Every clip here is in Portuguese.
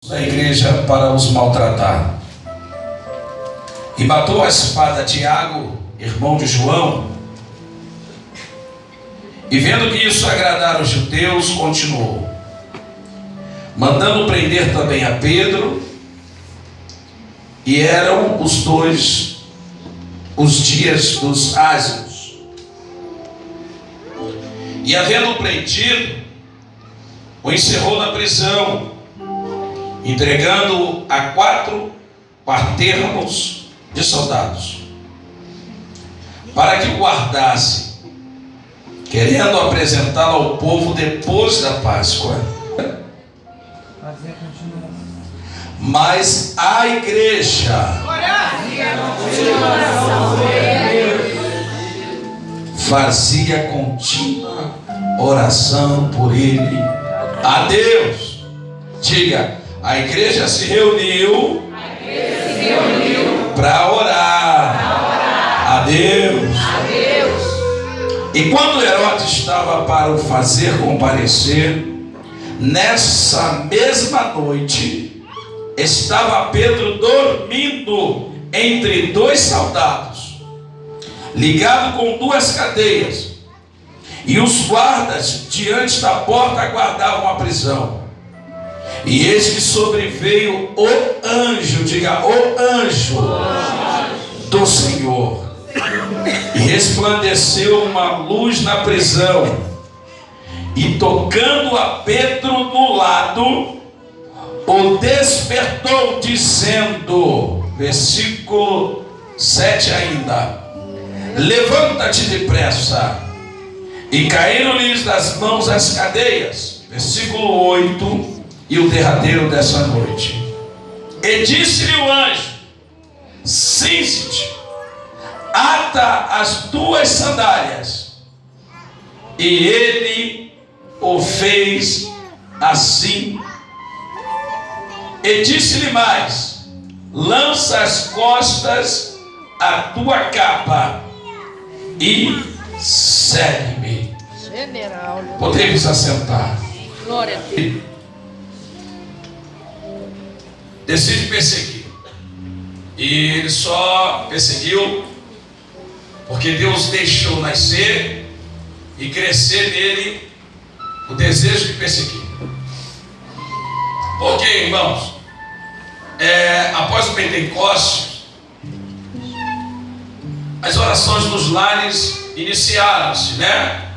da igreja para os maltratar. E matou a espada Tiago, irmão de João. E vendo que isso agradara os judeus, continuou, mandando prender também a Pedro. E eram os dois os dias dos ázios. E havendo prendido, o encerrou na prisão, entregando-o a 4 quartermos de soldados, para que o guardasse, querendo apresentá-lo ao povo depois da Páscoa. Mas a igreja fazia contínua oração por ele a Deus. Diga, a igreja se reuniu para orar a Deus. E quando Herodes estava para o fazer comparecer, nessa mesma noite, estava Pedro dormindo entre 2 soldados, ligado com 2 cadeias, e os guardas diante da porta aguardavam a prisão. E eis que sobreveio o anjo, diga, o anjo do Senhor, e resplandeceu uma luz na prisão, e tocando a Pedro no lado, o despertou, dizendo, versículo 7 ainda, levanta-te depressa. E caíram-lhes das mãos as cadeias. Versículo 8, e o derradeiro dessa noite. E disse-lhe o anjo, cinge-te, ata as 2 sandálias. E ele o fez assim. E disse-lhe mais, lança às costas a tua capa e segue-me. Podemos assentar. Glória a Deus. Decide perseguir. E ele só perseguiu porque Deus deixou nascer e crescer nele o desejo de perseguir. Por quê, irmãos? Após o Pentecostes, as orações nos lares iniciaram-se, né?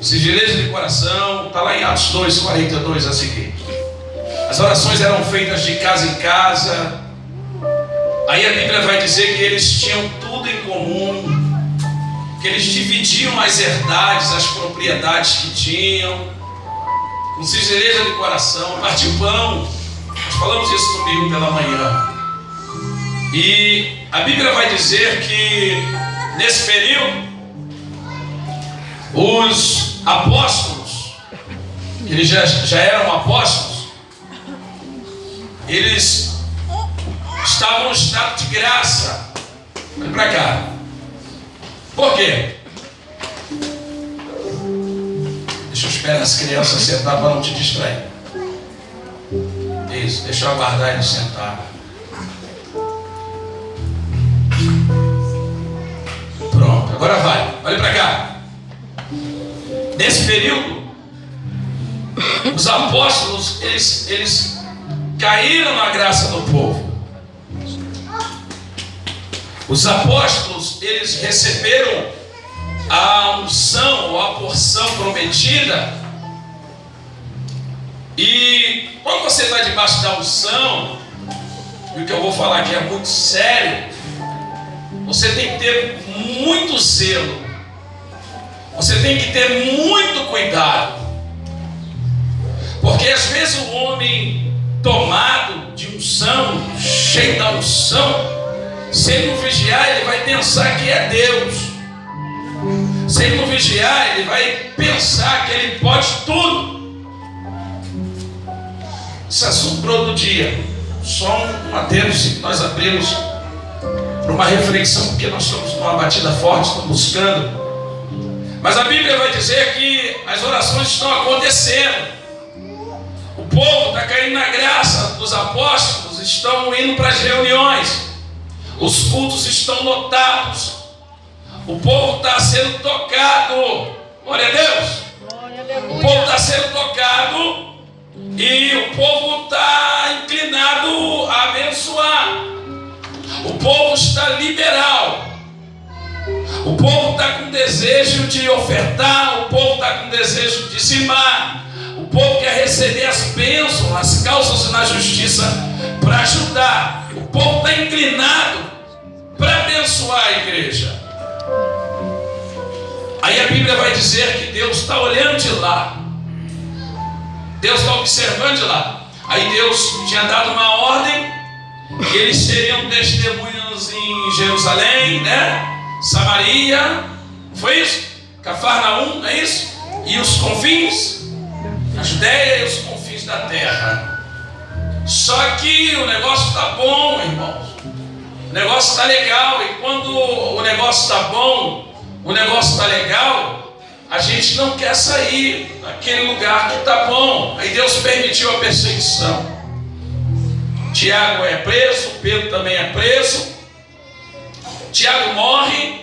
Singeleza de coração, está lá em Atos 2, 42 a seguir. As orações eram feitas de casa em casa. Aí a Bíblia vai dizer que eles tinham tudo em comum, que eles dividiam as herdades, as propriedades que tinham, com singeleza de coração, partiu pão. Nós falamos isso domingo pela manhã. E a Bíblia vai dizer que nesse período os apóstolos, eles já eram apóstolos, eles estavam no estado de graça. Olha para cá. Por quê? Deixa eu esperar as crianças sentar para não te distrair. Isso, deixa eu aguardar eles sentar. Pronto, agora vai. Olha para cá. Nesse período, os apóstolos, eles caíram na graça do povo. Os apóstolos, eles receberam a unção ou a porção prometida. E quando você está debaixo da unção, e o que eu vou falar aqui é muito sério, você tem que ter muito zelo, você tem que ter muito cuidado, porque às vezes o homem tomado de unção, cheio da unção, se ele não vigiar, ele vai pensar que é Deus. Se ele não vigiar, ele vai pensar que ele pode tudo. Esse assunto para outro dia. Só um adendo que nós abrimos para uma reflexão, porque nós estamos numa batida forte, estamos buscando. Mas a Bíblia vai dizer que as orações estão acontecendo. O povo está caindo na graça. os apóstolos estão indo para as reuniões, os cultos estão lotados, o povo está sendo tocado, glória a Deus, o povo está sendo tocado e o povo está inclinado a abençoar, o povo está liberal, o povo está com desejo de ofertar, o povo está com desejo de dizimar, o povo quer receber as bênçãos, as causas na justiça para ajudar, o povo está inclinado para abençoar a igreja. Aí a Bíblia vai dizer que Deus está olhando de lá, Deus está observando de lá. Aí Deus tinha dado uma ordem que eles seriam testemunhas em Jerusalém, né? Samaria, foi isso? Cafarnaum, não é isso? E os confins, a Judéia e os confins da terra. Só que o negócio está bom, irmãos. O negócio está legal. E quando o negócio está bom, o negócio está legal, a gente não quer sair daquele lugar que está bom. Aí Deus permitiu a perseguição. Tiago é preso, Pedro também é preso. Tiago morre.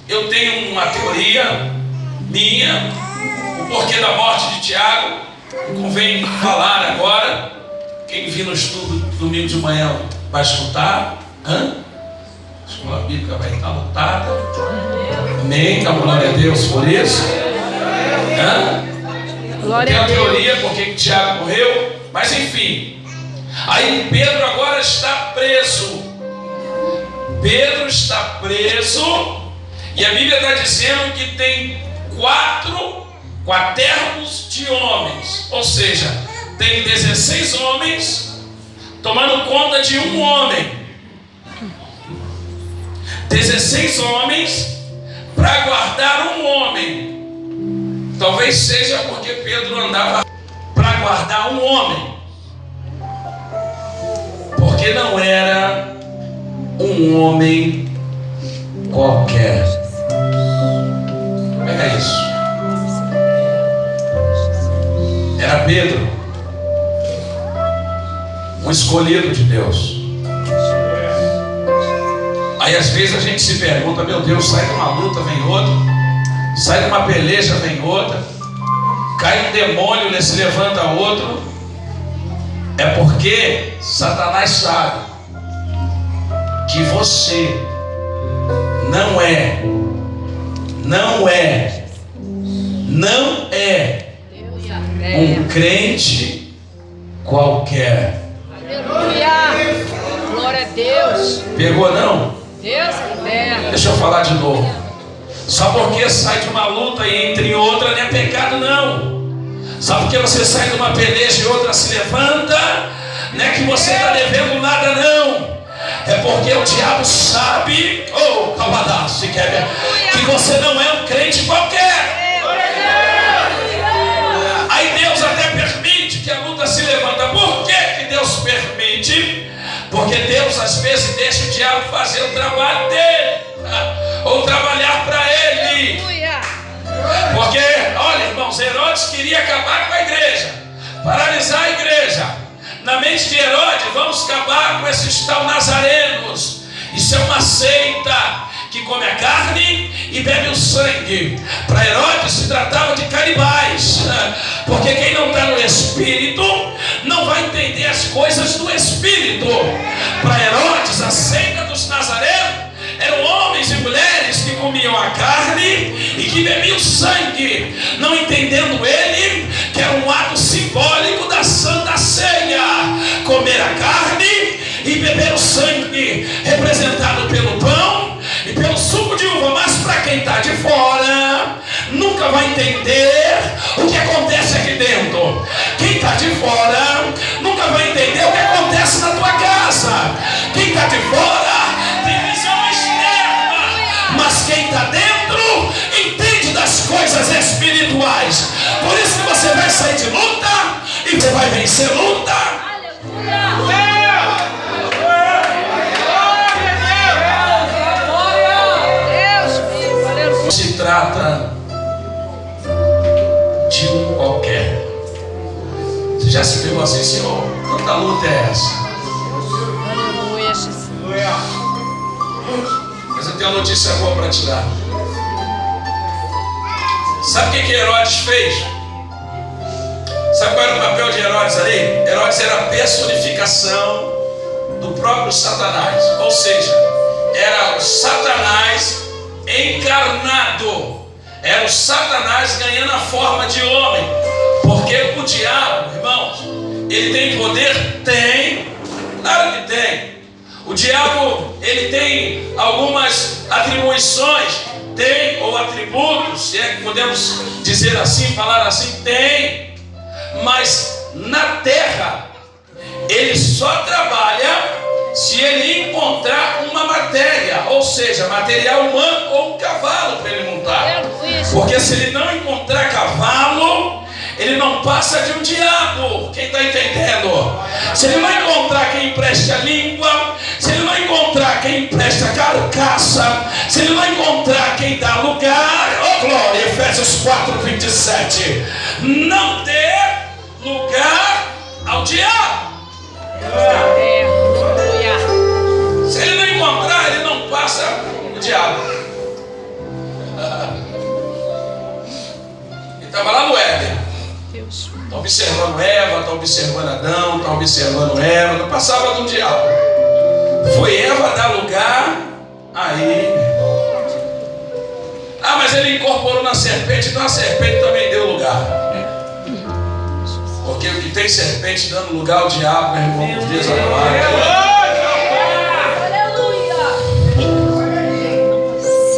Eu tenho uma teoria minha, o porquê da morte de Tiago. Convém falar agora. Quem vir no estudo domingo de manhã vai escutar. A escola bíblica vai estar lotada. Amém. Então, glória a Deus por isso. Tem a teoria porque que Tiago morreu, mas enfim. Aí Pedro agora está preso. Pedro está preso. E a Bíblia está dizendo que tem 4 quaternos de homens. Ou seja, tem 16 homens tomando conta de um homem. 16 homens para guardar um homem. Talvez seja porque Pedro andava para guardar um homem. Porque não era um homem qualquer. Pega isso. Era Pedro, um escolhido de Deus. Aí às vezes a gente se pergunta: meu Deus, sai de uma luta, vem outra, sai de uma peleja, vem outra, cai um demônio, se levanta outro. É porque Satanás sabe que você não é um crente qualquer. Aleluia! Glória a Deus! Pegou não? Deus é. Deixa eu falar de novo. Só porque sai de uma luta e entra em outra não é pecado não. Só porque você sai de uma peleja e outra se levanta, não é que você está devendo nada não. É porque o diabo sabe, calvadaço, que você não é um crente qualquer. Aí Deus até permite que a luta se levanta. Por que que Deus permite? Porque Deus às vezes deixa o diabo fazer o trabalho dele, ou trabalhar para ele. Porque, olha irmãos, Herodes queria acabar com a igreja, paralisar a igreja. Na mente de Herodes, vamos acabar com esses tal nazarenos. Isso é uma seita que come a carne e bebe o sangue. Para Herodes se tratava de canibais, porque quem não está no Espírito não vai entender as coisas do Espírito. Para Herodes, a seita dos nazarenos eram homens e mulheres que comiam a carne e que bebiam sangue, não entendendo ele que era um ato simbólico da Santa Ceia. Comer a carne e beber o sangue, representado pelo pão e pelo suco de uva. Mas para quem está de fora, nunca vai entender o que acontece aqui dentro. Quem está de fora nunca vai entender o que acontece na tua casa. Quem está de fora tem visão externa, mas quem está dentro entende das coisas espirituais. Por isso que você vai sair de luta e você vai vencer luta. Se trata de um qualquer. Você já se pegou assim, Senhor? Quanta luta é essa? Aleluia, Jesus. Mas eu tenho uma notícia boa para te dar. Sabe o que Herodes fez? Sabe qual era o papel de Herodes ali? Herodes era a personificação do próprio Satanás. Ou seja, era o Satanás encarnado. Era o Satanás ganhando a forma de homem. Porque o diabo, irmãos, ele tem poder? Tem. Claro que tem. O diabo, ele tem algumas atribuições? Tem, ou atributos, se é que podemos dizer assim, falar assim, tem. Mas na terra, ele só trabalha se ele encontrar uma matéria, ou seja, material humano ou um cavalo para ele montar. Porque se ele não encontrar cavalo, ele não passa de um diabo. Quem está entendendo? Se ele não encontrar quem empresta língua, se ele não encontrar quem empresta carcaça, se ele não encontrar quem dá lugar, oh glória, Efésios 4:27, não dê lugar ao diabo. Se ele não encontrar, ele não passa o diabo. Ele estava lá no Éden. Está observando Eva, está observando Adão, está observando Eva, não passava do diabo. Foi Eva dar lugar a ele. Ah, mas ele incorporou na serpente, então a serpente também deu lugar. Porque o que tem serpente dando lugar ao diabo, meu irmão, nos dias atuais.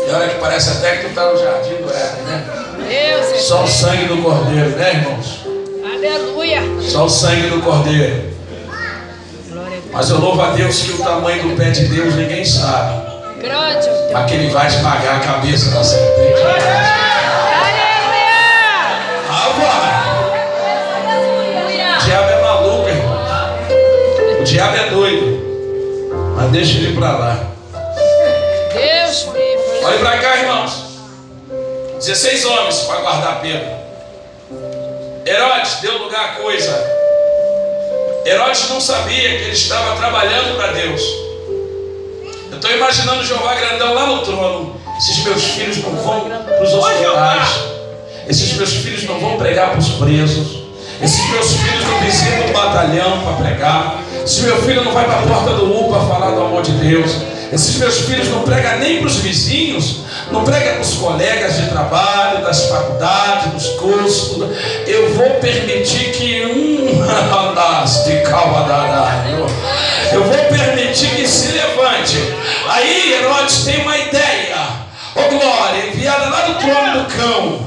E olha que parece até que tu está no jardim do Éden, né? Só o sangue do cordeiro, né, irmãos? Aleluia. Só o sangue do cordeiro. Mas eu louvo a Deus que o tamanho do pé de Deus ninguém sabe. Grande. Mas que ele vai esmagar a cabeça da serpente. O diabo é maluco, irmão. O diabo é doido. Mas deixa ele pra lá. Deus me. Olha pra cá, irmãos. 16 homens para guardar Pedro. Herodes deu lugar à coisa. Herodes não sabia que ele estava trabalhando para Deus. Eu estou imaginando Jeová grandão lá no trono. Esses meus filhos não vão para os hospitais. Esses meus filhos não vão pregar para os presos. Esses meus filhos não visitam o batalhão para pregar. Esse meu filho não vai para a porta do UPA falar do amor de Deus. Esses meus filhos não pregam nem para os vizinhos, não pregam para os colegas de trabalho, das faculdades, dos cursos, tudo. Eu vou permitir que eu vou permitir que se levante. Aí Herodes tem uma ideia. Ô glória, enviada lá do trono do cão.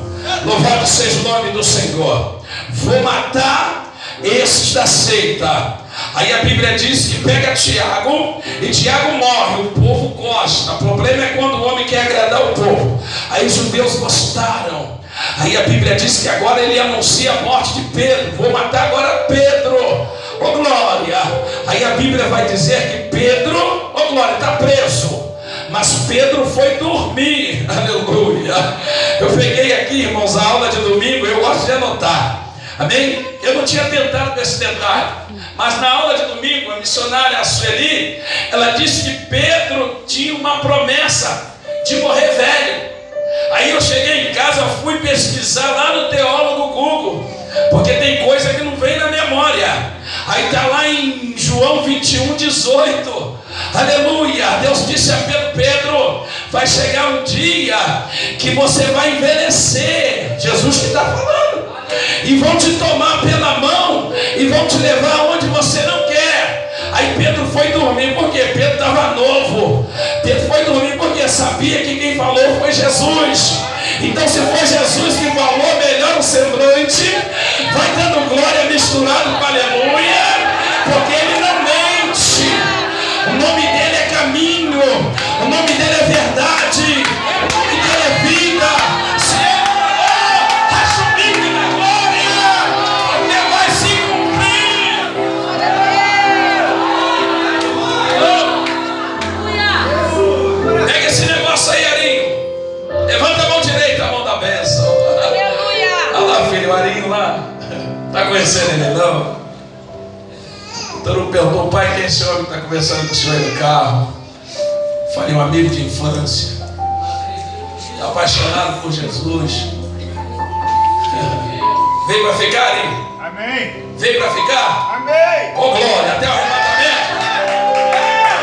Louvado seja o nome do Senhor. Vou matar esses da seita. Aí a Bíblia diz que pega Tiago e Tiago morre, o povo gosta. O problema é quando o homem quer agradar o povo. Aí os judeus gostaram. Aí a Bíblia diz que agora ele anuncia a morte de Pedro. Vou matar agora Pedro. Ô glória. Aí a Bíblia vai dizer que Pedro, ô glória, está preso. Mas Pedro foi dormir. Aleluia. Eu peguei aqui, irmãos, a aula de domingo. Eu gosto de anotar. Amém? Eu não tinha tentado desse detalhe. Mas na aula de domingo, a missionária Sueli, ela disse que Pedro tinha uma promessa de morrer velho. Aí eu cheguei em casa, fui pesquisar lá no teólogo Google, porque tem coisa que não vem na memória. Aí está lá em João 21:18. Aleluia. Deus disse a Pedro: Pedro, vai chegar um dia que você vai envelhecer. Jesus que está falando. E vão te tomar pela mão e vão te levar onde você não quer. Aí Pedro foi dormir, porque Pedro estava novo. Pedro foi dormir porque sabia que quem falou foi Jesus. Então se foi Jesus que falou, melhor o semblante. Vai dando glória misturado com aleluia, porque ele não mente. O nome dele é caminho, o nome dele é verdade, o nome dele é vida. Se ele falou, acha o bico na glória, porque vai se cumprir. Pega esse negócio aí, Arinho. Levanta a mão direita, a mão da bênção. Aleluia. Olha lá, filho, o Arinho lá. Tá conhecendo ele não? Então não perguntou, pai, quem é esse homem que está conversando com o senhor aí no carro? Falei, um amigo de infância, apaixonado por Jesus. Veio para ficar, hein? Amém. Veio para ficar? Amém. Ô glória, até o arrebatamento.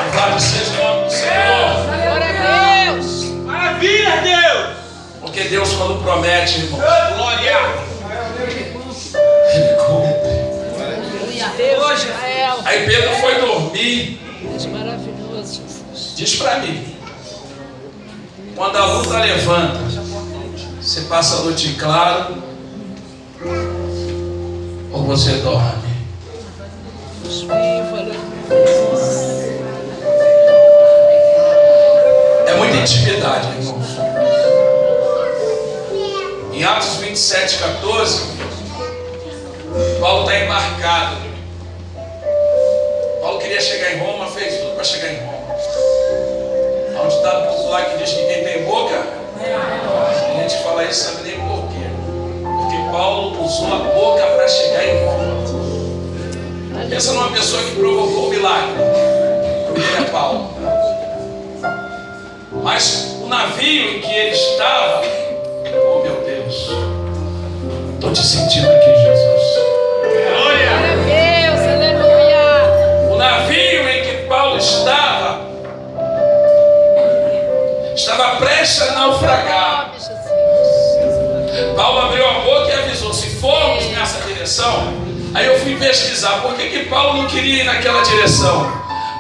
Louvado seja o nome do Senhor. Glória a Deus. Maravilha, Deus. Porque Deus, quando promete, irmão, Glória. Ele cumpre. Deus, Israel. Aí Pedro foi dormir. Deus maravilhoso, Jesus. Diz para mim, quando a luta levanta, você passa a noite em claro ou você dorme? Deus vivo, aleluia. É muita intimidade, irmãos. Em Atos 27, 14, Paulo está embarcado. Paulo queria chegar em Roma, fez tudo para chegar em Roma. Há um ditado popular que diz que quem tem boca, a gente fala isso, sabe nem por quê. Porque Paulo usou a boca para chegar em Roma. Pensa numa pessoa que provocou o milagre. Ele é Paulo. Mas o navio em que ele estava, oh meu Deus, estou te sentindo aqui, Jesus. Glória a Deus, aleluia. O navio em que Paulo estava prestes a naufragar. Nome, Jesus. Paulo abriu a boca e avisou: se formos nessa direção. Aí eu fui pesquisar por que Paulo não queria ir naquela direção,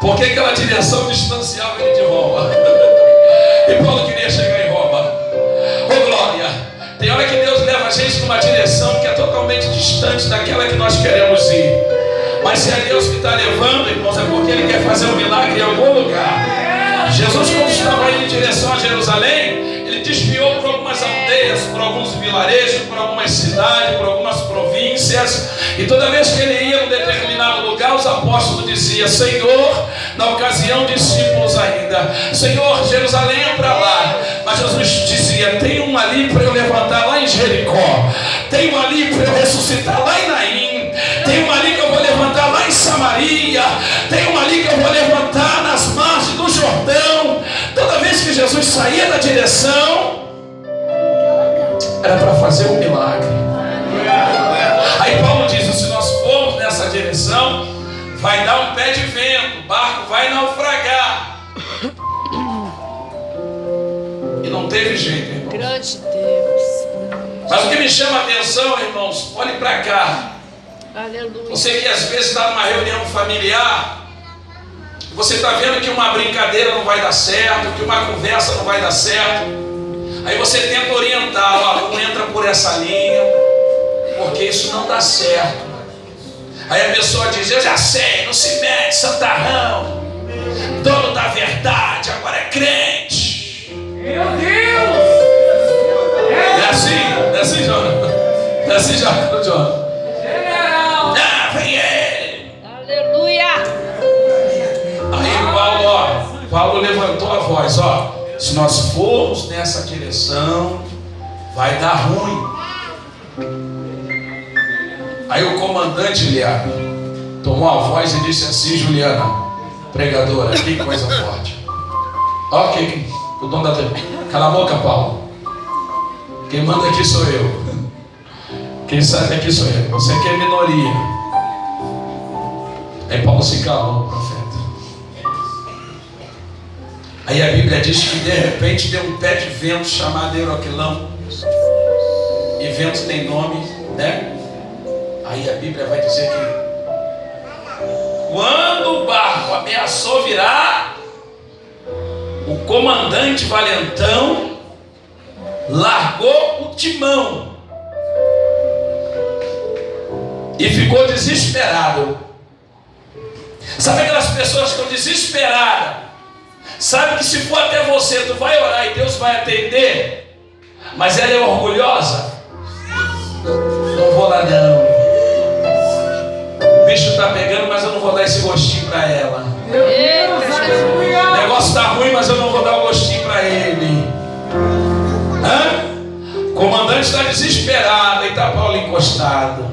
porque aquela direção distanciava ele de Roma. E Paulo queria chegar em Roma. Oh glória! Tem hora que Deus leva a gente numa direção que é totalmente distante daquela que nós queremos ir. Mas se é Deus que está levando, irmãos, é porque Ele quer fazer um milagre em algum lugar. Jesus, quando estava indo em direção a Jerusalém, Ele desviou por algumas aldeias, por alguns vilarejos, por algumas cidades, por algumas províncias. E toda vez que Ele ia em um determinado lugar, os apóstolos diziam: Senhor, na ocasião discípulos ainda, Senhor, Jerusalém é para lá. Mas Jesus dizia: tem um ali para eu levantar lá em Jericó, tem um ali para eu ressuscitar lá em Naim, tem um ali que eu vou levantar lá em Samaria, tem um ali que eu vou levantar nas margens do Jordão. Toda vez que Jesus saía da direção, era para fazer um milagre. Aí Paulo diz: se nós formos nessa direção, vai dar um pé de vento, o barco vai naufragar. E não teve jeito, irmão. Grande Deus. Mas o que me chama a atenção, irmãos, olhe para cá. Aleluia. Você que às vezes está numa reunião familiar, você está vendo que uma brincadeira não vai dar certo, que uma conversa não vai dar certo. Aí você tenta orientar: ó, não entra por essa linha, porque isso não dá certo. Aí a pessoa diz: eu já sei, não se mete, santarrão, dono da verdade, agora é crente. Meu Deus! É assim, Jonathan? É assim, Jonathan? General! Ah, vem ele! Aleluia. Aí Paulo levantou a voz: ó, se nós formos nessa direção, vai dar ruim. Aí o comandante Liano tomou a voz e disse assim: Juliana, pregadora, que coisa forte. Ok, o dono da TV. Cala a boca, Paulo. Quem manda aqui sou eu. Quem sabe aqui sou eu. Você aqui é minoria. Aí Paulo se calou, o profeta. Aí a Bíblia diz que de repente deu um pé de vento chamado Euroquilão. E vento tem nome, né? Aí a Bíblia vai dizer que quando o barco ameaçou virar, o comandante valentão largou o timão e ficou desesperado. Sabe aquelas pessoas que estão desesperadas? Sabe que se for até você, tu vai orar e Deus vai atender, mas ela é orgulhosa. Não vou lá não. O bicho está pegando, mas eu não vou dar esse gostinho para ela. Eita, Jesus. O negócio está ruim, mas eu não vou dar o gostinho para ele. O comandante está desesperado e está Paulo encostado.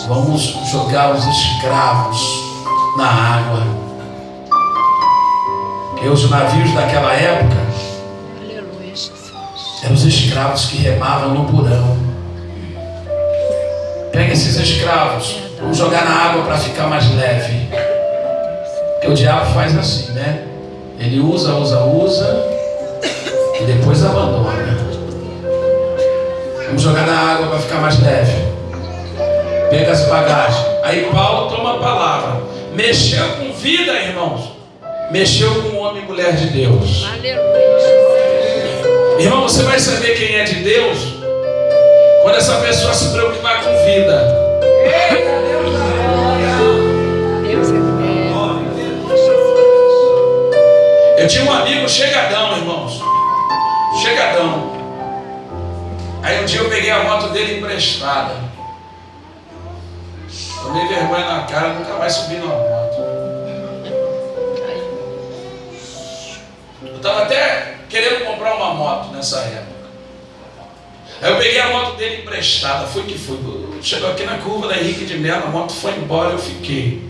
Vamos jogar os escravos na água. Porque os navios daquela época Aleluia, Jesus. eram os escravos que remavam no porão. Pega esses escravos, vamos jogar na água para ficar mais leve. Porque o diabo faz assim, né? Ele usa e depois abandona. Vamos jogar na água para ficar mais leve. Pega as bagagens. Aí Paulo toma a palavra. Mexeu com vida, irmãos. Mexeu com homem e mulher de Deus. Aleluia, Jesus. Irmão, você vai saber quem é de Deus quando essa pessoa se preocupar com vida. Deus é Eu tinha um amigo chegadão, irmãos. Chegadão. Aí um dia eu peguei a moto dele emprestada. Tomei vergonha na cara, nunca mais subi numa moto. Eu estava até querendo comprar uma moto nessa época. Aí eu peguei a moto dele emprestada. Foi que foi. Chegou aqui na curva da Henrique de Mello, a moto foi embora, eu fiquei.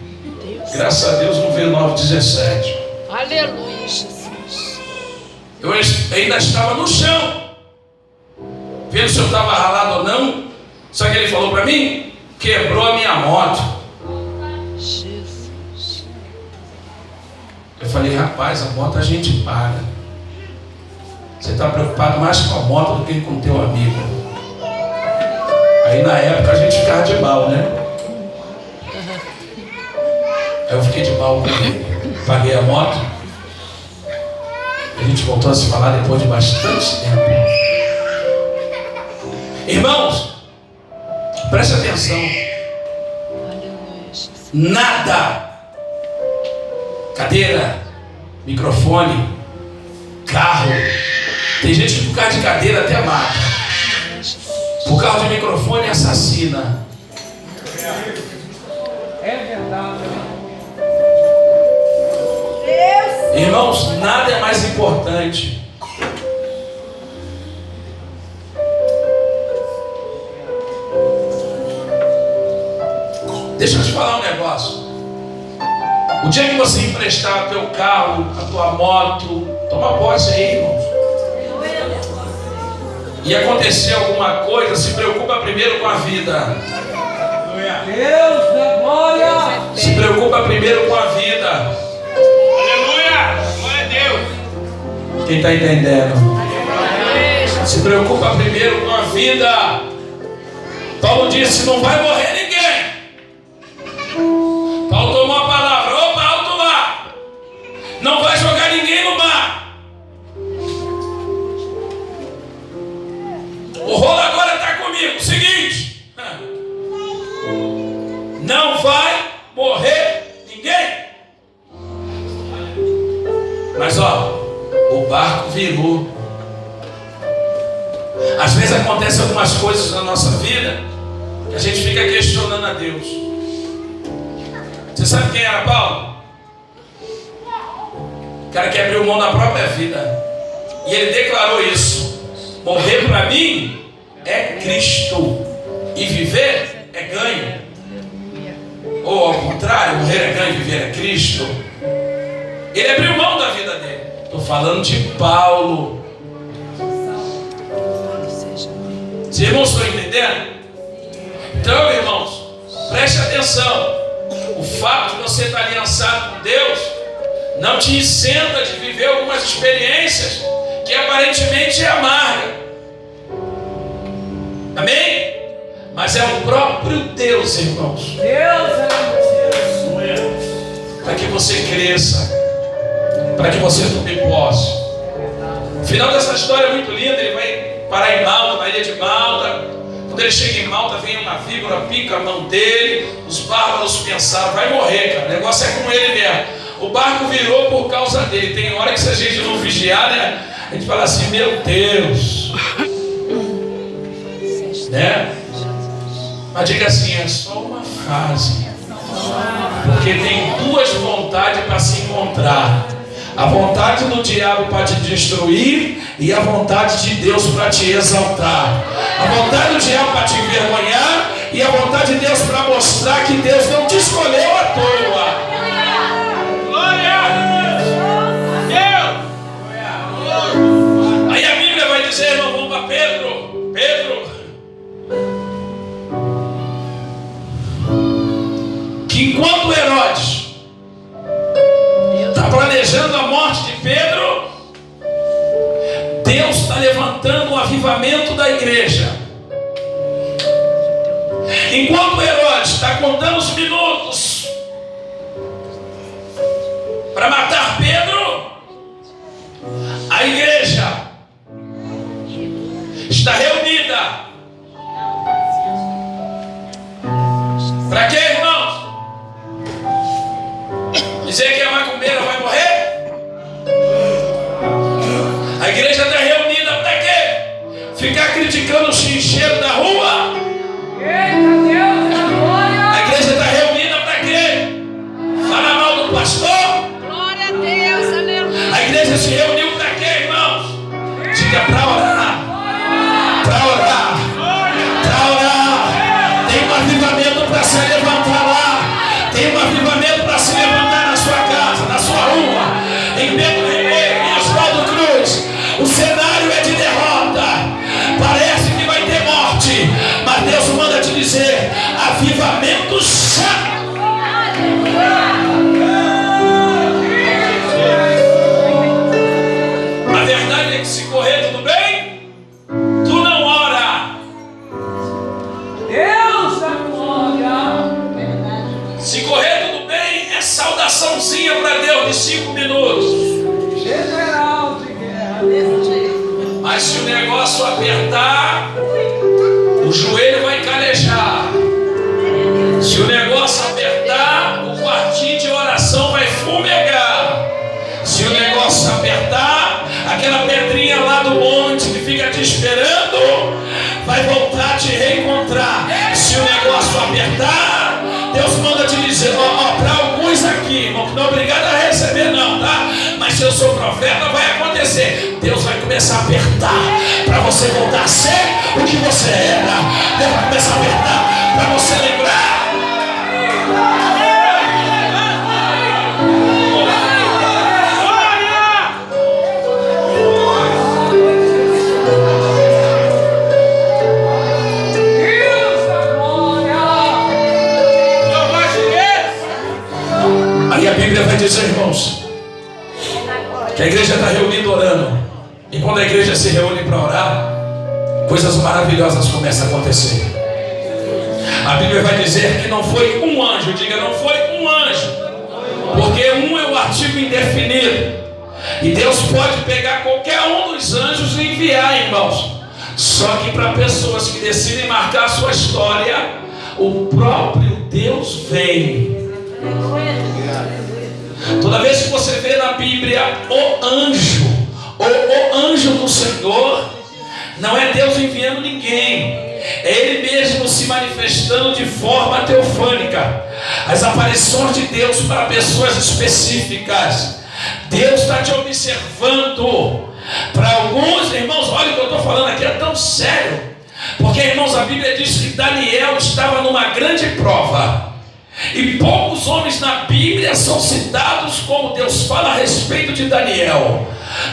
Graças a Deus no V917. Aleluia, Jesus. Eu ainda estava no chão, vendo se eu estava ralado ou não. Sabe o que ele falou para mim? Quebrou a minha moto. Jesus. Eu falei, rapaz, a moto a gente paga. Você está preocupado mais com a moto do que com o teu amigo. Aí na época a gente ficava de mal, né? Aí eu fiquei de mal com ele. Paguei a moto. A gente voltou a se falar depois de bastante tempo. Irmãos, preste atenção. Aleluia, Jesus. Nada, cadeira, microfone, carro. Tem gente que por causa de cadeira até mata. Por causa de microfone assassina. É verdade. Irmãos, nada é mais importante. Deixa eu te falar um negócio. O dia que você emprestar o teu carro, a tua moto, toma posse aí, irmãos. E acontecer alguma coisa, se preocupa primeiro com a vida. Deus da glória. Se preocupa primeiro com a vida. Aleluia. Glória a Deus. Quem está entendendo? Se preocupa primeiro com a vida. Paulo disse, não vai morrer ninguém. Paulo tomou a palavra, opa, alto lá. Não vai jogar ninguém no mar. O rolo agora está comigo. Seguinte, não vai morrer ninguém. Mas ó, o barco virou. Às vezes acontecem algumas coisas na nossa vida que a gente fica questionando a Deus. Você sabe quem era Paulo? O cara que abriu mão da própria vida. E ele declarou isso: morrer para mim é Cristo e viver é ganho. Ou ao contrário, morrer é ganho e viver é Cristo. Ele abriu mão da vida dele. Estou falando de Paulo. Os irmãos estão entendendo? Então, irmãos, preste atenção. O fato de você estar aliançado com Deus não te isenta de viver algumas experiências que aparentemente é amarga. Amém? Mas é o próprio Deus, irmãos, para que você cresça, para que você tome posse. O final dessa história é muito lindo. Ele vai parar em Malta, na ilha de Malta. Quando ele chega em Malta, vem uma víbora, pica a mão dele. Os bárbaros pensaram, vai morrer, cara, o negócio é com ele mesmo. O barco virou por causa dele. Tem hora que se a gente não vigiar, né, a gente fala assim, meu Deus, né? Mas diga assim, é só uma fase. Porque tem duas vontades para se encontrar: a vontade do diabo para te destruir e a vontade de Deus para te exaltar. A vontade do diabo para te envergonhar e a vontade de Deus para mostrar que Deus não te escolheu à toa. Enquanto Herodes está planejando a morte de Pedro, Deus está levantando um avivamento da igreja. Enquanto Herodes está contando os minutos para matar Pedro, a igreja está reunida. Para quê, irmãos? Dizer que a macumbeira vai morrer? A igreja está reunida para quê? Ficar criticando o chincheiro da rua? A igreja está reunida para quê? Falar mal do pastor? Glória a Deus, aleluia. A igreja se reuniu para quê, irmãos? Diga para orar. Para orar. Para orar. Tem um avivamento para se levantar lá. Tem um avivamento para se levantar na sua casa, na sua rua, em Pedro Ribeiro, em Oswaldo Cruz. O cenário é de derrota. Parece que vai ter morte, mas Deus manda te dizer: avivamento chama. A verdade é que se correr tudo bem, tu não ora. Deus da glória. Se correr tudo bem, é saudaçãozinha para Deus de 5 minutos. General de guerra. Mas se o negócio apertar, o joelho vai calejar. Se o negócio apertar, o quartinho de oração vai fumegar. Se o negócio apertar, aquela pedrinha lá do monte que fica te esperando vai voltar a te reencontrar. Se o negócio apertar, Deus manda te dizer: para alguns aqui, irmão, não é obrigado a receber não, tá? Mas se eu sou profeta, vai acontecer. Deus vai começar a apertar para você voltar a ser o que você era. Deus vai começar a apertar para você lembrar. Aí a Bíblia vai dizer, irmãos, que a igreja está reunida orando. E quando a igreja se reúne para orar, coisas maravilhosas começam a acontecer. A Bíblia vai dizer que não foi um anjo. Diga, não foi um anjo. Porque um é o artigo indefinido. E Deus pode pegar qualquer um dos anjos e enviar, irmãos. Só que para pessoas que decidem marcar a sua história, o próprio Deus vem. Toda vez que você vê na Bíblia o anjo, ou o anjo do Senhor, não é Deus enviando ninguém, é Ele mesmo se manifestando de forma teofânica. As aparições de Deus para pessoas específicas. Deus está te observando. Para alguns, irmãos, olha o que eu estou falando aqui, é tão sério. Porque, irmãos, a Bíblia diz que Daniel estava numa grande prova. E poucos homens na Bíblia são citados como Deus fala a respeito de Daniel.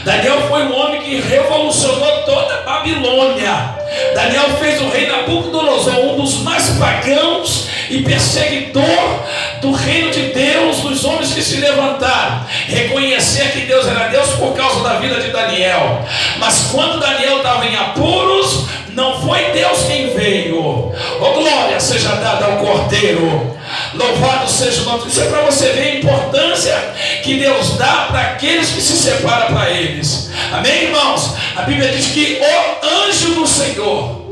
Daniel foi um homem que revolucionou toda a Babilônia. Daniel fez o rei Nabucodonosor, um dos mais pagãos e perseguidor do reino de Deus, dos homens que se levantaram, reconhecer que Deus era Deus por causa da vida de Daniel. Mas quando Daniel estava em apuros, não foi Deus quem veio. Oh, glória seja dada ao Cordeiro. Louvado seja o nome. Isso é para você ver a importância que Deus dá para aqueles que se separam para eles. Amém, irmãos? A Bíblia diz que o anjo do Senhor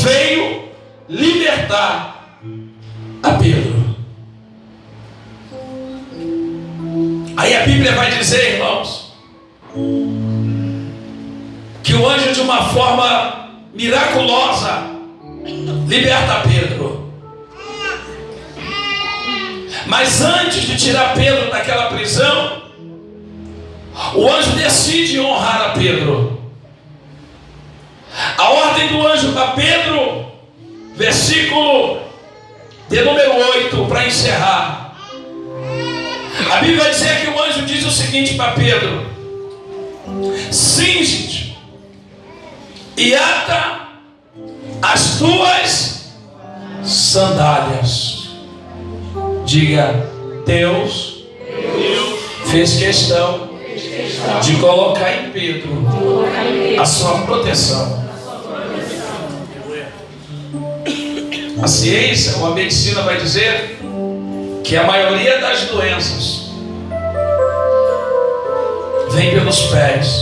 veio libertar a Pedro. Aí a Bíblia vai dizer, irmãos, que o anjo, de uma forma miraculosa, liberta Pedro. Mas antes de tirar Pedro daquela prisão, o anjo decide honrar a Pedro. A ordem do anjo para Pedro, versículo de número 8, para encerrar. A Bíblia vai dizer que o anjo diz o seguinte para Pedro: cinge-te e ata as tuas sandálias. Diga: Deus fez questão de colocar em Pedro a sua proteção. A ciência ou a medicina vai dizer que a maioria das doenças vem pelos pés.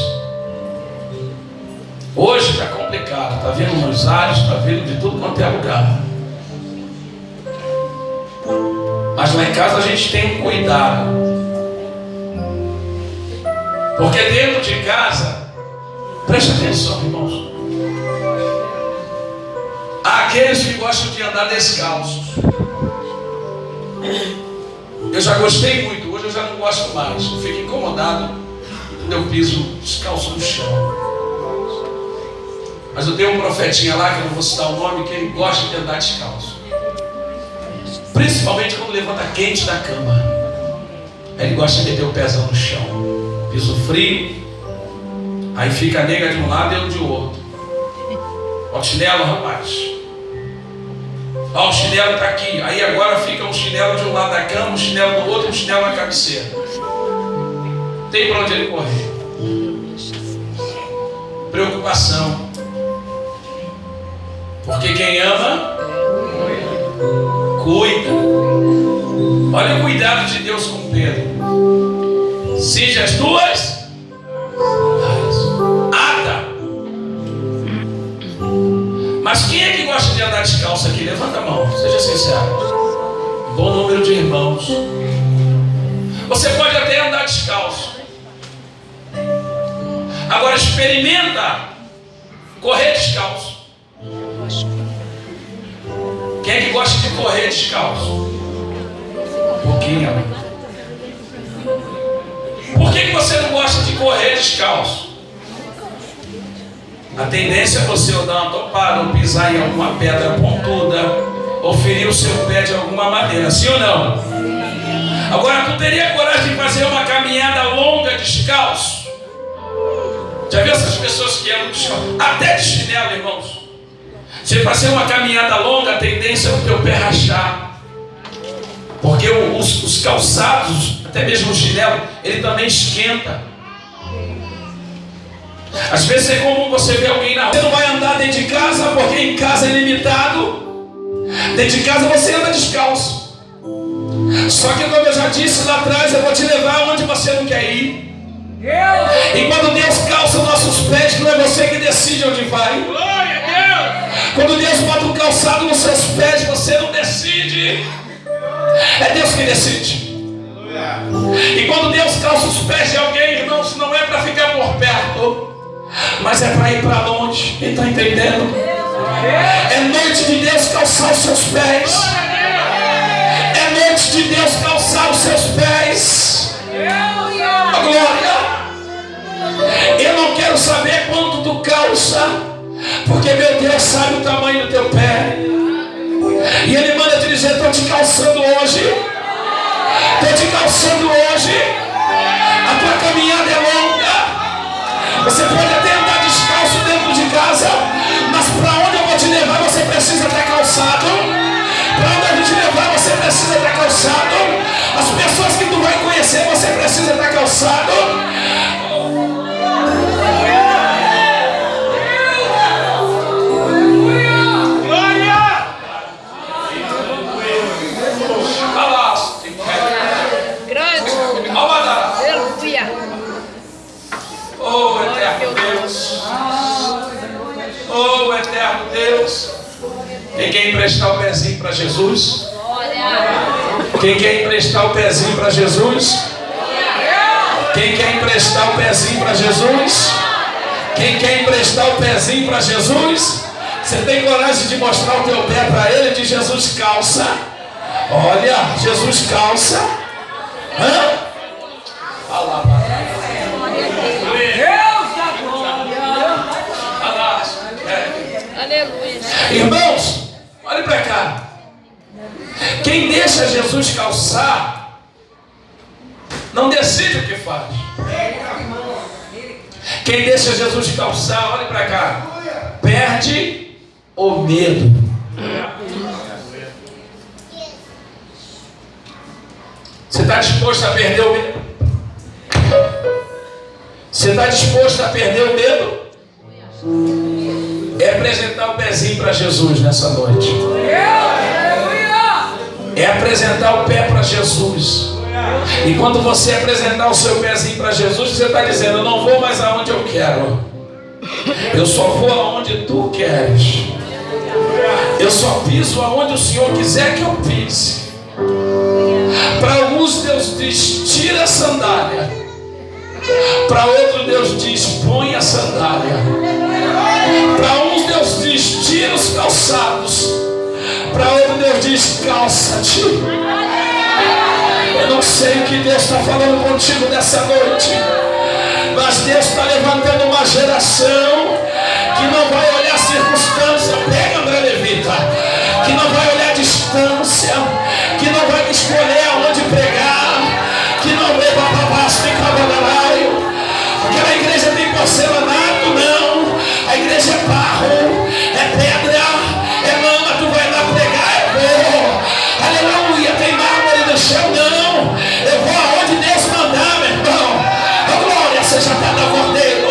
Hoje está complicado, está vindo nos ares, está vindo de tudo quanto é lugar. Mas lá em casa a gente tem um cuidado, porque dentro de casa, preste atenção, irmãos, há aqueles que gostam de andar descalços. Eu já gostei muito, hoje eu já não gosto mais. Eu fico incomodado quando eu piso descalço no chão. Mas eu tenho um profetinha lá, que eu não vou citar o nome, que ele gosta de andar descalço, principalmente quando levanta quente da cama. Ele gosta de meter o pezão no chão, piso frio. Aí fica a nega de um lado e eu de outro. Ó o chinelo, rapaz. Ó, o chinelo está aqui. Aí agora fica um chinelo de um lado da cama, um chinelo do outro e um chinelo na cabeceira. Tem para onde ele correr. Preocupação. Porque quem ama, cuida. Olha o cuidado de Deus com Pedro. Cinge as tuas, ata. Mas quem é que gosta de andar descalço aqui? Levanta a mão, seja sincero. Bom número de irmãos. Você pode até andar descalço. Agora experimenta correr descalço. Quem é que gosta de correr descalço? Um pouquinho, amém. Por que você não gosta de correr descalço? A tendência é você ou dar uma topada, ou pisar em alguma pedra pontuda, ou ferir o seu pé de alguma maneira, sim ou não? Agora, tu teria coragem de fazer uma caminhada longa descalço? Já viu essas pessoas que andam descalço? Até de chinelo, irmãos. Se fazer uma caminhada longa, a tendência é o teu pé rachar. Porque os calçados, até mesmo o chinelo, ele também esquenta. Às vezes é comum você ver alguém na rua. Você não vai andar dentro de casa, porque em casa é limitado. Dentro de casa você anda descalço. Só que, como eu já disse lá atrás, eu vou te levar onde você não quer ir. E quando Deus calça nossos pés, não é você que decide onde vai. Quando Deus bota um calçado nos seus pés, você não decide. É Deus que decide. E quando Deus calça os pés de alguém, irmãos, não é para ficar por perto, mas é para ir para longe. Quem está entendendo? É noite de Deus calçar os seus pés. É noite de Deus calçar os seus pés. A glória. Eu não quero saber quanto tu calça, porque meu Deus sabe o tamanho do teu pé. E Ele manda te dizer: estou te calçando hoje. Estou te calçando hoje. A tua caminhada é longa. Você pode até andar descalço dentro de casa, mas para onde eu vou te levar você precisa estar calçado. Para onde eu vou te levar você precisa estar calçado. As pessoas que tu vai conhecer você precisa estar calçado. Oh, eterno Deus. Oh, eterno Deus. Quem quer emprestar o pezinho para Jesus? Quem quer emprestar o pezinho para Jesus? Quem quer emprestar o pezinho para Jesus? Quem quer emprestar o pezinho para Jesus? Você tem coragem de mostrar o teu pé para Ele? De Jesus calça. Olha, Jesus calça. Hã? Aleluia. Irmãos, olhe para cá. Quem deixa Jesus calçar não decide o que faz. Quem deixa Jesus calçar, olhe para cá, perde o medo. Você está disposto a perder o medo? Você está disposto a perder o medo? É apresentar o pezinho para Jesus nessa noite. É apresentar o pé para Jesus. E quando você apresentar o seu pezinho para Jesus, você está dizendo: eu não vou mais aonde eu quero, eu só vou aonde tu queres. Eu só piso aonde o Senhor quiser que eu pise. Para alguns Deus diz: tira a sandália. Para outro Deus diz: põe a sandália. Para uns Deus diz: tira os calçados. Para outro Deus diz: calça-te. Eu não sei o que Deus está falando contigo nessa noite, mas Deus está levantando uma geração que não vai olhar a circunstância. Pega, André Levita. Que não vai olhar a distância, que não vai escolher aonde pregar, que não vai papapasto em cavalaraio. Aquela igreja tem porcelanato, não. A igreja é barro, é pedra, é lama. Tu vai lá pregar, eu vou. Aleluia, tem mármore no chão, não. Eu vou aonde Deus mandar, meu irmão. A glória seja dada ao Cordeiro.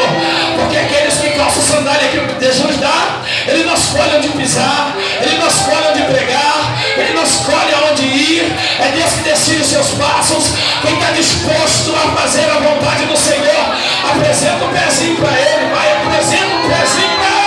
Porque aqueles que calçam sandália que Jesus dá, Ele não escolhe onde pisar, Ele não escolhe onde pregar, Ele não escolhe aonde ir. É Deus que decide os seus passos. Quem está disposto a fazer a vontade do Senhor, apresenta o pezinho para Ele. Vai, apresenta o pezinho para Ele.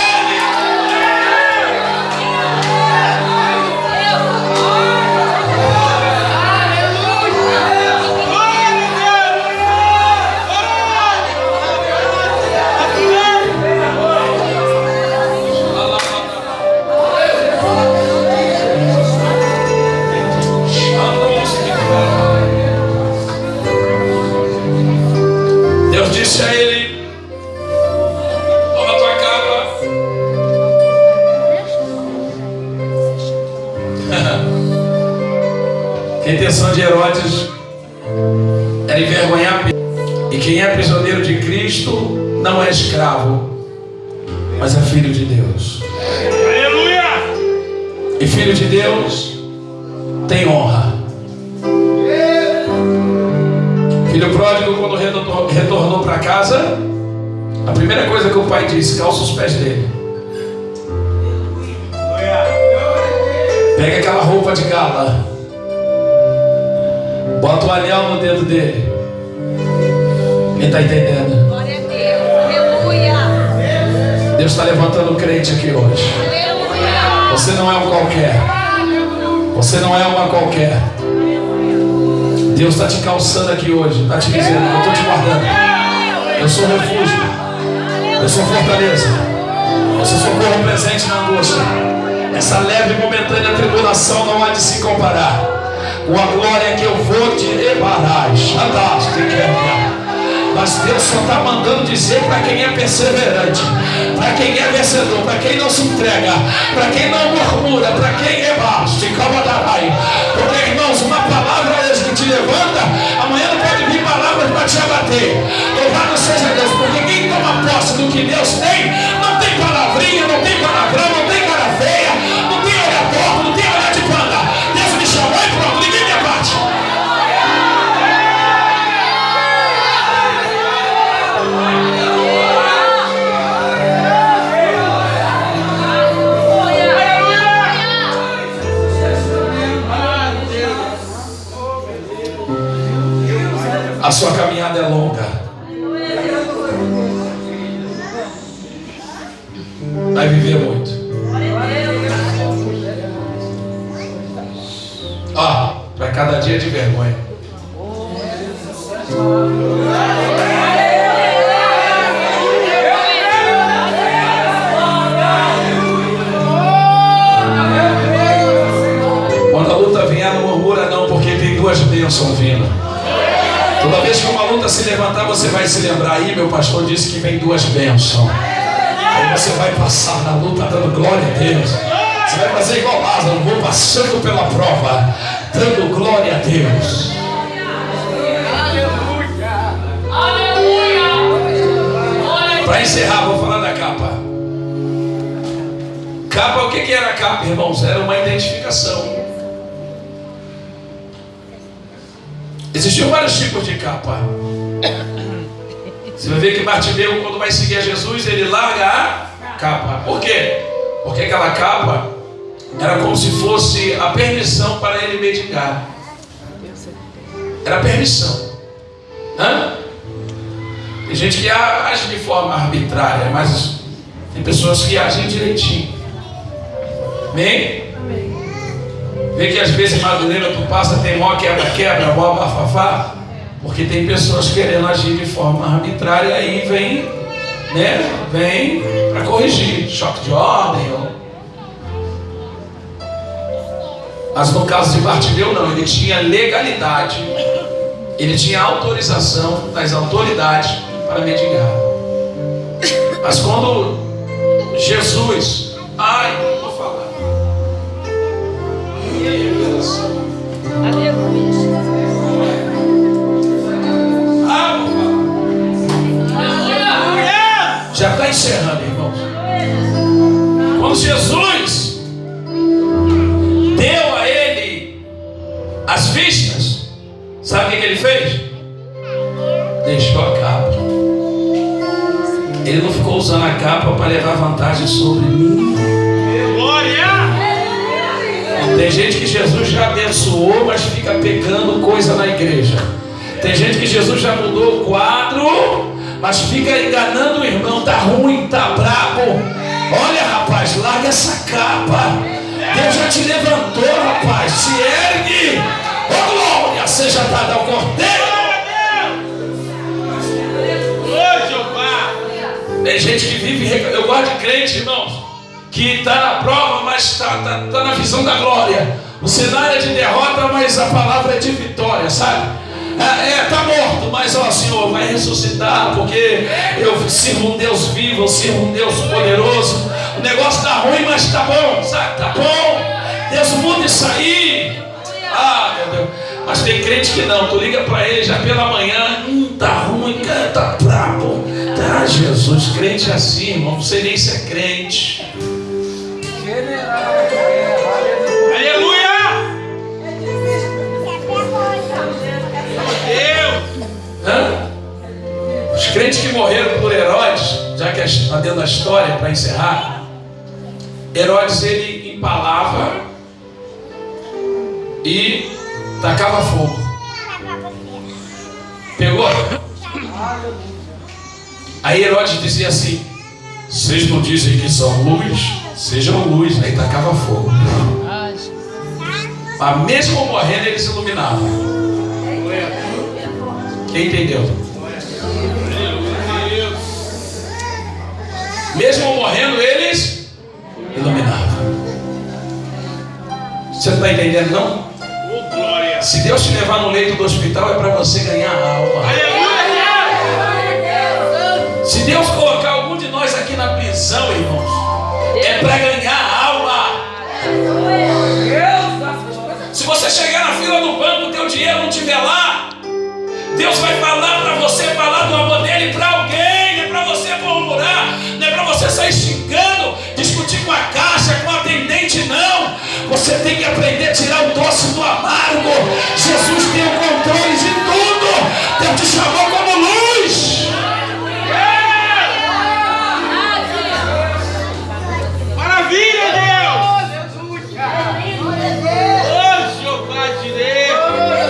Deus disse a ele: toma tua capa. A intenção de Herodes era envergonhar. E quem é prisioneiro de Cristo não é escravo, mas é filho de Deus. Aleluia! E filho de Deus tem honra. Filho pródigo, quando retornou para casa, a primeira coisa que o pai disse: calça os pés dele. Pega aquela roupa de gala, bota o anel no dedo dele. Quem está entendendo? Glória a Deus. Aleluia. Deus está levantando o crente aqui hoje. Aleluia. Você não é um qualquer. Você não é uma qualquer. Deus está te calçando aqui hoje. Está te dizendo: eu estou te guardando. Eu sou refúgio. Eu sou fortaleza. Eu sou socorro presente na angústia. Essa leve e momentânea tribulação não há de se comparar com a glória que eu vou te reparar. Mas Deus só está mandando dizer para quem é perseverante, para quem é vencedor, para quem não se entrega, para quem não murmura, para quem é baixo. Porque, irmãos, uma palavra hoje que te levanta, amanhã não pode vir palavras para te abater. Louvado seja Deus, porque quem toma posse do que Deus tem, não tem palavrinha, não tem palavrão, não tem cara feia, não tem olhar torto, não tem olhar de panda. Deus me chamou e pronto, ninguém me abate. A sua caminhada é longa. Vai viver muito. Ó, para cada dia de vergonha. Quando a luta vier, não murmura não, porque tem duas bênçãos vindo. Toda vez que uma luta se levantar, você vai se lembrar: aí meu pastor disse que vem duas bênçãos. Aí você vai passar na luta dando glória a Deus. Você vai fazer igual Lázaro: vou passando pela prova, dando glória a Deus. Para encerrar, vou falar da capa. Capa, o que era a capa, irmãos? Era uma identificação. Existiam vários tipos de capa. Você vai ver que Bartimeu, quando vai seguir a Jesus, ele larga a capa. Por quê? Porque aquela capa era como se fosse a permissão para ele mendigar. Era permissão. Tem gente que age de forma arbitrária, mas tem pessoas que agem direitinho. Amém? Vê que às vezes em Madureira tu passa, tem mó quebra-quebra, mó bafafá, porque tem pessoas querendo agir de forma arbitrária e aí vem, né? Vem para corrigir, choque de ordem. Mas no caso de Bartimeu não, ele tinha legalidade, ele tinha autorização das autoridades para mendigar. Mas quando Jesus, vou falar. Já está encerrando, irmãos. Quando Jesus deu a ele as vistas, sabe o que ele fez? Deixou a capa. Ele não ficou usando a capa para levar vantagem sobre mim. Glória! Tem gente que Jesus já abençoou, mas fica pegando coisa na igreja. Tem gente que Jesus já mudou o quadro, mas fica enganando o irmão. Tá ruim, tá brabo. Olha, rapaz, larga essa capa. Deus já te levantou, rapaz. Se ergue. Oh, glória seja dada ao Cordeiro. Tem gente que vive. Eu gosto de crente, irmãos, que está na prova, mas está na visão da glória. O cenário é de derrota, mas a palavra é de vitória, sabe? Está morto, mas ó, Senhor, vai ressuscitar, porque eu sirvo um Deus vivo, eu sirvo um Deus poderoso. O negócio está ruim, mas está bom, sabe? Está bom. Deus muda isso aí. Meu Deus. Mas tem crente que não, tu liga para ele já pela manhã, tá ruim, cara, tá brabo. Tá, Jesus, crente assim, irmão, não sei nem se é crente. Aleluia! Os crentes que morreram por Herodes, já que está dentro da história, para encerrar, Herodes ele empalava e tacava fogo. Pegou? Aí Herodes dizia assim: vocês não dizem que são luz? Sejam luz. Aí tacava fogo. Mas mesmo morrendo eles iluminavam. Quem entendeu? Mesmo morrendo eles iluminavam. Você não está entendendo não? Se Deus te levar no leito do hospital é para você ganhar a alma. Se Deus colocar algum de nós aqui na prisão, irmãos, é para ganhar a alma. Se você chegar na fila do banco, o teu dinheiro não estiver lá, Deus vai falar para você, falar do amor dele para alguém. Não é para você murmurar, não é para você sair xingando, discutir com a caixa, com o atendente, não. Você tem que aprender a tirar o doce do amargo. Jesus tem o controle de tudo. Deus te chamou como luz. Maravilha, Deus! Oh, Jeová de Deus!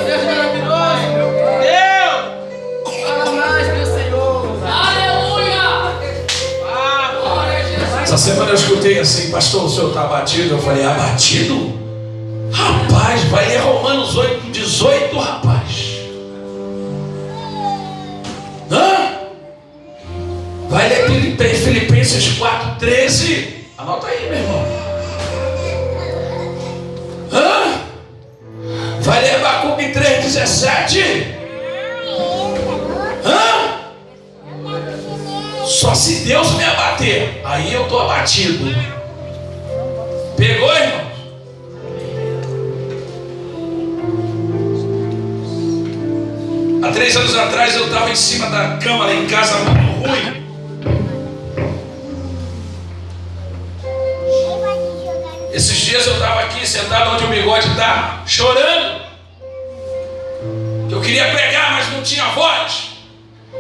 Deus maravilhoso! Deus! Fala mais, meu Senhor! Aleluia! Essa semana eu escutei assim: pastor, o senhor está abatido? Eu falei: abatido? Rapaz, vai ler Romanos 8:18, rapaz. Vai ler Filipenses 4:13. Anota aí, meu irmão. Vai ler Abacuque 3:17. Só se Deus me abater, aí eu estou abatido. Pegou, irmão? Há 3 anos atrás eu estava em cima da cama lá em casa, muito ruim. Esses dias eu estava aqui sentado onde o bigode está, chorando. Eu queria pregar, mas não tinha voz.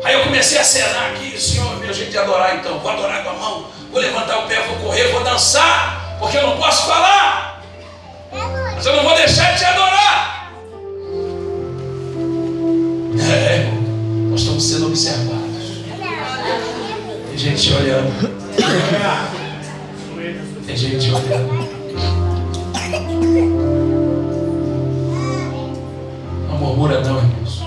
Aí eu comecei a acenar aqui, Senhor, meu jeito de adorar então. Vou adorar com a mão, vou levantar o pé, vou correr, vou dançar, porque eu não posso falar. Mas eu não vou deixar de te adorar. Nós estamos sendo observados. Tem gente olhando. Tem gente olhando. Não murmura não, irmãos.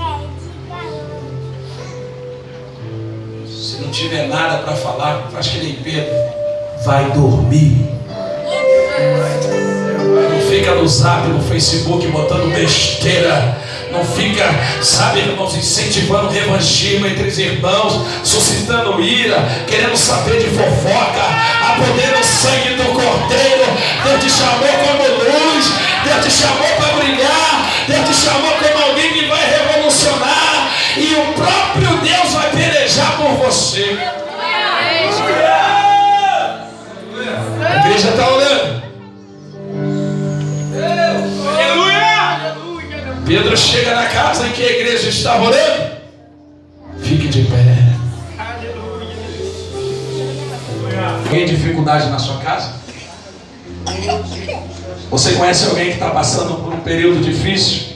Se não tiver nada para falar, faz que nem Pedro. Vai dormir. Não fica no Zap, no Facebook botando besteira. Não fica, sabe, irmãos, incentivando revanchismo entre os irmãos, suscitando ira, querendo saber de fofoca. A poder do sangue do Cordeiro. Deus te chamou como luz, Deus te chamou para brilhar, Deus te chamou como alguém que vai revolucionar, e o próprio Deus vai pelejar por você. A igreja está orando. Pedro chega na casa em que a igreja está orando. Fique de pé. Tem dificuldade na sua casa? Você conhece alguém que está passando por um período difícil?